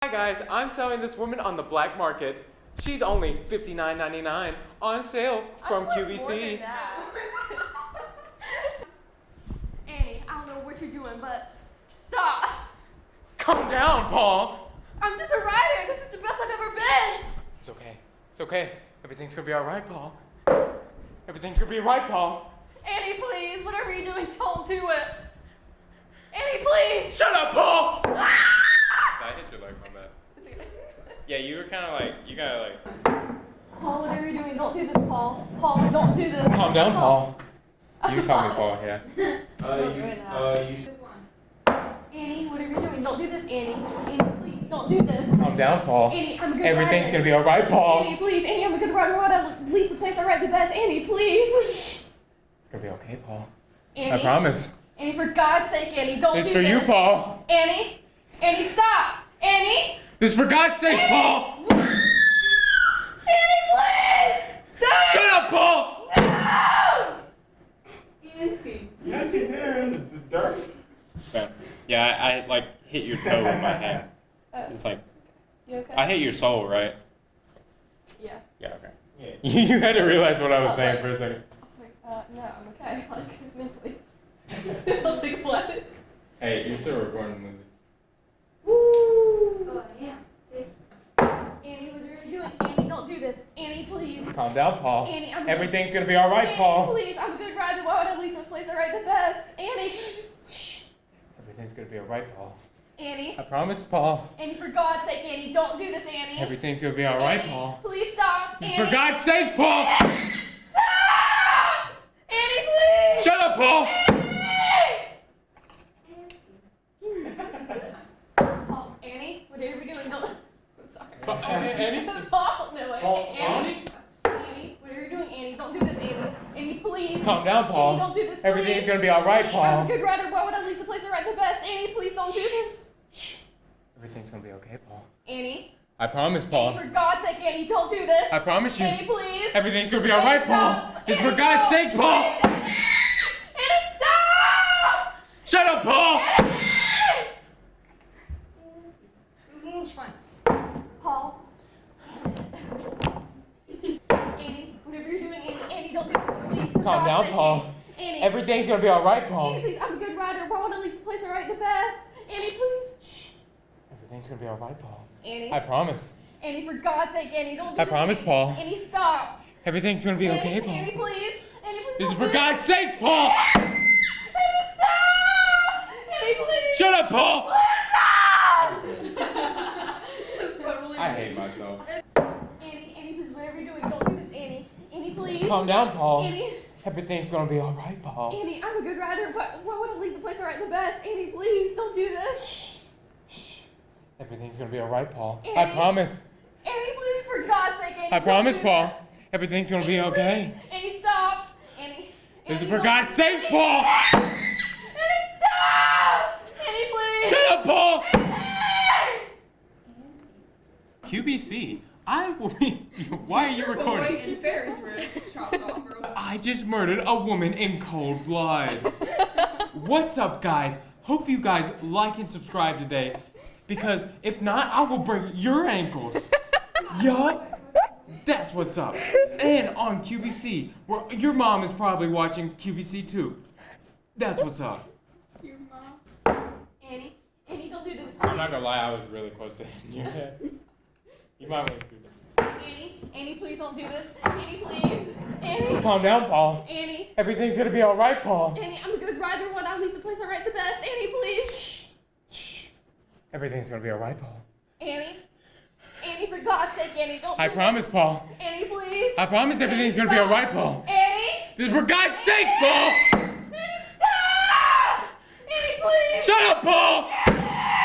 Hi guys, I'm selling this woman on the black market. She's only $59.99 on sale from QVC. Annie, I don't know what you're doing, but stop. Calm down, Paul. I'm just a writer. This is the best I've ever been. It's okay. It's okay. Everything's gonna be alright, Paul. Everything's gonna be alright, Paul. Annie, please, whatever you're doing, don't do it. Annie, please. Shut up, Paul! I hit your leg, my bad. Is it- Yeah, you were kind of like, you gotta like. Paul, whatever you're doing, don't do this, Paul. Paul, don't do this. Calm down, Paul. You call me Paul, yeah. Annie, whatever you're doing, don't do this, Annie. Annie, please, don't do this. Calm down, Paul. Annie, I'm a good Everything's writer. gonna be alright, Paul. Annie, please. Annie, I'm a good writer. Why would I leave the place I write the best? Annie, please. It's gonna be okay, Paul. Annie, I promise. Annie, for God's sake, Annie, don't This do is for this. you, Paul. Annie, Annie, stop. Annie. This is for God's sake, Paul. Annie, please! Stop! Shut up, Paul! No! You got your hair in the dirt. Yeah, I like hit your toe with my hand. It's like, You okay? I hit your soul, right? Yeah. Yeah, okay. Yeah. You had to realize what I was saying for a second. I was like, no, I'm okay. Like, mentally. I was like, what? Hey, you're still recording the movie. Woo! Oh, yeah. Annie, what are you doing? Annie, don't do this. Annie, please. Calm down, Paul. Annie, I'm Everything's gonna be alright, Annie, Paul. please. I'm a good writer. Why would I leave the place I write the best? Annie, please. Everything's gonna be alright, Paul. Annie. I promise, Paul. Annie, for God's sake, Annie, don't do this, Annie. Everything's gonna be alright, Annie, Paul. please stop. Just Annie. for God's sakes, Paul! Stop! Annie, please! Shut up, Paul! Paul, Annie, whatever you're doing, don't. I'm sorry. Annie? Paul, no way. Paul, Annie, Annie, whatever you're doing, Annie, don't do this, Annie. Annie, please. Calm down, Paul. Annie, don't do this, please. Everything's gonna be alright, Annie, I'm Paul. a good writer. Why would I leave the place I write the best? Annie, please don't do this. Everything's gonna be okay, Paul. Annie. I promise, Annie, Paul. for God's sake, Annie, don't do this. I promise you. Annie, please. Everything's gonna be alright, Paul. Stop. Just for Annie, God's stop. sakes, Paul! Annie, stop! Shut up, Paul! Paul. Annie, whatever you're doing, Annie, don't do this, please. For Calm God's down, sake, Paul. Annie. Everything's gonna be alright, Annie, Paul. please, I'm a good writer. Why would I leave the place I write the best? Annie, please. Everything's gonna be alright, Paul. Annie. I promise. Annie, for God's sake, Annie, don't do I this. promise, Annie. Paul. Annie, stop. Everything's gonna be okay, Annie, Paul. please. Annie, please. This is don't for do God's sakes, Paul! Annie, stop. Annie, please. Shut up, Paul! I hate myself. Annie, please, whatever you're doing, don't do this, Annie. Annie, please. Calm down, Paul. Annie, Everything's gonna be alright, Paul. Annie, I'm a good writer. Why would I leave the place I write the best? Annie, please, don't do this. Everything's gonna be alright, Paul. I Annie. promise. Annie, please, for God's sake, Annie. I don't promise, do Paul. this. Everything's gonna be Annie, okay. please. Annie, stop. Annie. This is Annie, for don't God's do sakes, this. Paul! Annie, stop. Annie, please. Shut up, Paul! Annie. QBC, I will be. Why are you recording? And fairy dress chopped off, girl. I just murdered a woman in cold blood. What's up, guys? Hope you guys like and subscribe today, because if not, I will break your ankles. Yup. That's what's up. And on QBC, where your mom is probably watching QBC too. That's what's up. Your mom. Annie, don't do this, please. I'm not gonna lie, I was really close to hitting your head. You might want to scoot down. Annie, please don't do this. Annie, please. Annie. Calm down, Paul. Annie. Everything's gonna be alright, Paul. Annie, I'm a good writer. Why not leave the place I write the best? Annie, please. Shh. Everything's gonna be alright, Paul. Annie, for God's sake, Annie, don't do I promise, Paul. this. Annie, please. I promise everything's gonna be Stop. alright, Paul. Annie. This is for God's sake, Paul! Annie, stop. Annie, please. Shut up, Paul!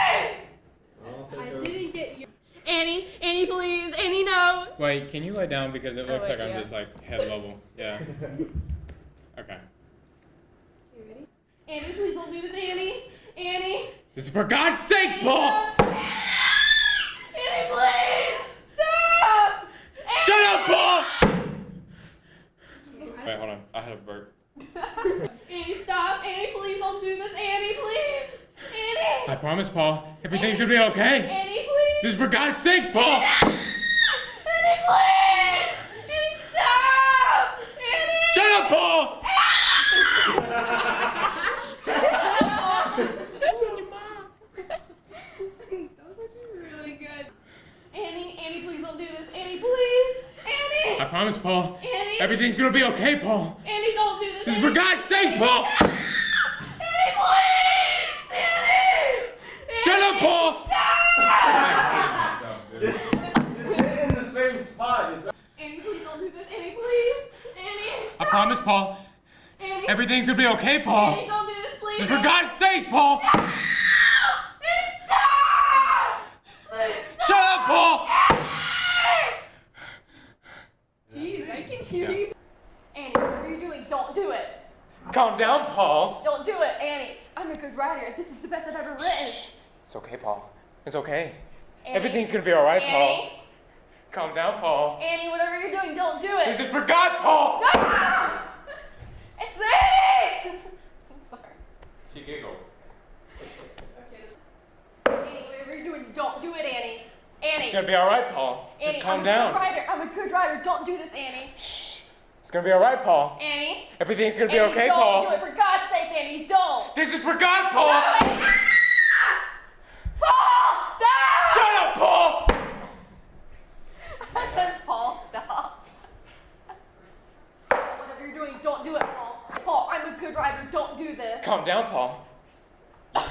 I didn't get you. Annie, please. Annie, no. Wait, can you lay down because it looks wait, like I'm yeah. just like head level. Yeah. Okay. You ready? Annie, please don't do this, Annie. Annie. This is for God's sakes, Paul! Annie, please. Stop. Shut up, Paul! Wait, hold on. I had a burp. Annie, stop. Annie, please don't do this. Annie, please. Annie. I promise, Paul. Everything's gonna be okay. Annie, please. This is for God's sakes, Paul! Annie, please! Annie, stop! Annie! Shut up, Paul! That was actually really good. Annie, please don't do this. Annie, please! Annie! I promise, Paul. Annie! Everything's gonna be okay, Paul. Annie, don't do this. This is for God's sakes, Paul! Annie, please! Annie! Shut up, Paul! Just hit in the same spot. Annie, please don't do this. Annie, please! Annie, I stop! promise, Paul. Annie, Everything's gonna be okay, Annie, Paul. don't do this, please! This is for God's sakes, Paul! Annie, stop! Please stop! Shut up, Paul! Jeez, I can hear you. Annie, whatever you're doing, don't do it. Calm down, Paul. Don't do it, Annie. I'm a good writer. This is the best I've ever written. It's okay, Paul. It's okay. Annie, Everything's gonna be alright, Paul. Annie, Calm down, Paul. Annie, whatever you're doing, don't do it. This is for God, Paul! Ah! It's Annie! I'm sorry. She giggled. Annie, whatever you're doing, don't do it, Annie. Annie. It's gonna be alright, Paul. Annie, Just calm I'm down. A good writer. I'm a good writer. Don't do this, Annie. It's gonna be alright, Paul. Annie. Everything's gonna be Annie, okay, don't Paul. do it. For God's sake, Annie, don't. This is for God, Paul! Paul, stop! Shut up, Paul! I said, Paul, stop. Whatever you're doing, don't do it, Paul. Paul, I'm a good writer. Don't do this. Calm down, Paul.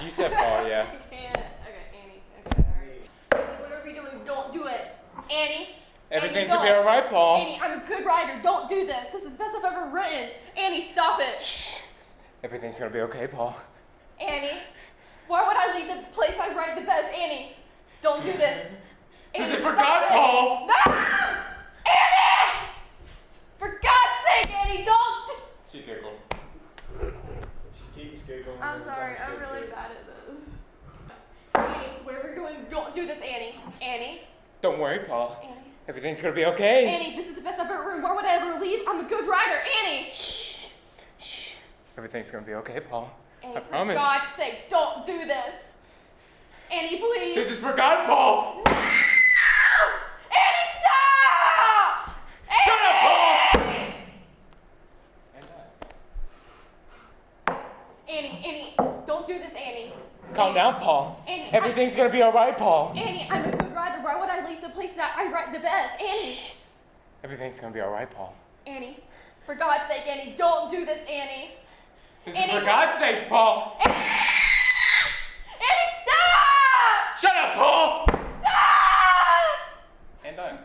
You said Paul, yeah. I can't. Okay, Annie. Okay, sorry. Annie, whatever you're doing, don't do it. Annie. Everything's Annie, gonna be alright, Paul. Annie, I'm a good writer. Don't do this. This is the best I've ever written. Annie, stop it. Everything's gonna be okay, Paul. Annie, why would I leave the place I write the best? Annie, don't do this. This Annie, is for stop God, it. Paul! No! Annie! For God's sake, Annie, don't. She giggled. She keeps giggling. I'm every sorry. time I'm she gets really it. bad at this. Annie, whatever you're doing, don't do this, Annie. Annie, Don't worry, Paul. Annie. Everything's gonna be okay. Annie, this is the best I've ever written. Why would I ever leave? I'm a good writer. Annie! Shh. Everything's gonna be okay, Paul. Annie, I for promise. God's sake, don't do this. Annie, please. This is for God, Paul! Annie, stop! Shut up, Paul! Annie, don't do this, Annie. Calm down, Paul. Annie, Everything's gonna be alright, Paul. Annie, I'm a good writer. Why would I leave the place that I write the best? Annie, Everything's gonna be alright, Paul. Annie, for God's sake, Annie, don't do this, Annie. This is Annie, for God's sakes, Paul! Annie, stop! Shut up, Paul! Stop! And done.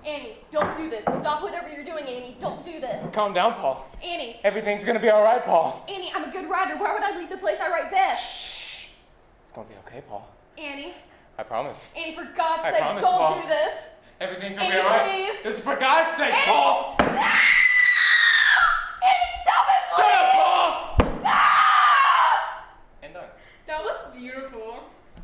Annie, don't do this. Stop whatever you're doing, Annie. Don't do this. Calm down, Paul. Annie, Everything's gonna be alright, Paul. Annie, I'm a good writer. Why would I leave the place I write best? It's gonna be okay, Paul. Annie, I promise. Annie, for God's I sake, promise, don't Paul. do this. Everything's gonna be Annie, alright. please. This is for God's sakes, Annie! Paul! Annie, stop it, please! Shut up, Paul! Stop! And done. That was beautiful.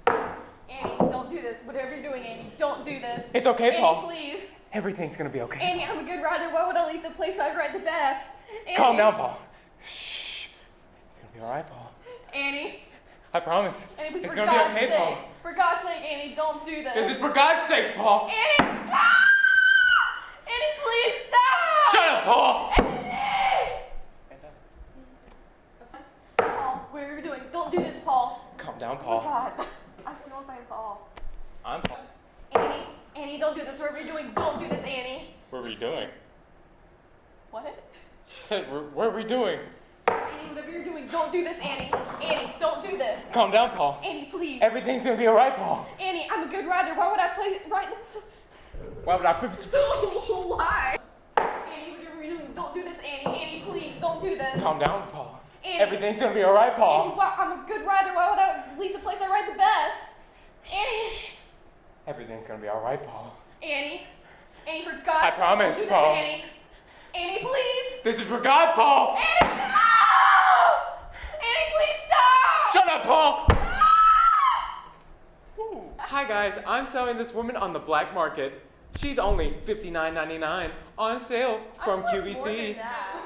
Annie, don't do this. Whatever you're doing, Annie, don't do this. It's okay, Annie, Paul. please. Everything's gonna be okay. Annie, I'm a good writer. Why would I leave the place I write the best? Annie, Calm down, Paul. Shh. It's gonna be alright, Paul. Annie, I promise. Annie, please, It's for gonna be God's okay, sake. Paul. For God's sake, Annie, don't do this. This is for God's sakes, Paul. Annie! Ah! Annie, please stop! Shut up, Paul! Annie! Paul, whatever you're doing, don't do this, Paul. Calm down, Oh, Paul. God. I don't know if I'm Paul. I'm Paul. Annie, don't do this. Whatever you're doing, don't do this, Annie. What are we doing? What? She said, what are we doing? Annie, whatever you're doing, don't do this, Annie. Annie, don't do this. Calm down, Paul. Annie, please. Everything's gonna be alright, Paul. Annie, I'm a good writer. Why would I write this? Why would I put Why? Annie, whatever you're doing, don't do this, Annie. Annie, please, don't do this. Calm down, Paul. Annie. Everything's gonna be alright, Annie, Paul. I'm a good writer. Why would I leave the place I write the best? Annie. Everything's gonna be alright, Paul. Annie, for God's I sake, promise, don't do Paul. this, Annie. Annie, please. This is for God, Paul. Annie, no! Annie, please stop! Shut up, Paul. Stop! Hi guys, I'm selling this woman on the black market. She's only $59.99 on sale from I want more QVC. than that.